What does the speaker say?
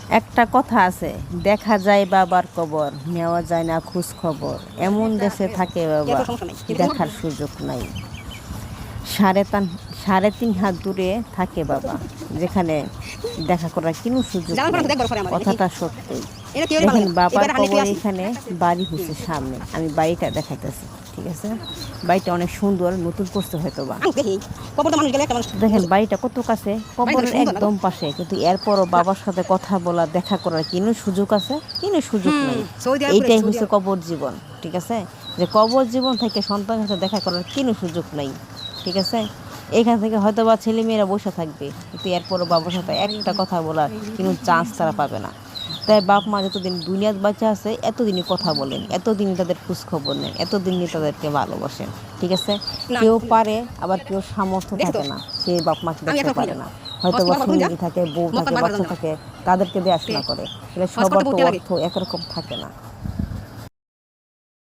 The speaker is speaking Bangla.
একটা কথা আছে, দেখা যায় বাবার কবর, নেওয়া যায় না খোঁজ খবর। এমন দেশে থাকে বাবা, দেখার সুযোগ নাই। সাড়ে তিন সাড়ে তিন হাত দূরে থাকে বাবা, যেখানে দেখা করার কোনো সুযোগ নেই। কথাটা সত্যি। দেখেন বাবার কবর এখানে, বাড়ি হচ্ছে সামনে, আমি বাড়িটা দেখাইতেছি। ঠিক আছে, বাড়িটা অনেক সুন্দর, নতুন করতে হয়তো বা। দেখেন বাড়িটা কত কাছে, কবরের একদম পাশে, কিন্তু এরপরও বাবার সাথে কথা বলা, দেখা করার কোনো সুযোগ আছে? কোনো সুযোগ নেই। এইটাই হচ্ছে কবর জীবন। ঠিক আছে, যে কবর জীবন থেকে সন্তানের সাথে দেখা করার কোনো সুযোগ নেই। ঠিক আছে, এখান থেকে হয়তো বা ছেলেমেয়েরা বসে থাকবে, কিন্তু এরপরও বাবার সাথে একটা কথা বলার কোনো চান্স তারা পাবে না। তাই বাপ মা যতদিন দুনিয়ার বাচ্চা আছে, এতদিনই কথা বলেন, এতদিনই তাদের খোঁজখবর নেন, এতদিনই তাদেরকে ভালোবাসেন। ঠিক আছে, কেউ পারে, আবার কেউ সামর্থ্য থাকে না, সে বাপ মাকে দেখতে পারে না। হয়তো বা ফ্যামিলি থাকে, বউ থাকে, বাচ্চা থাকে, তাদেরকে দেখাশোনা করে। সবার তো অর্থ একরকম থাকে না।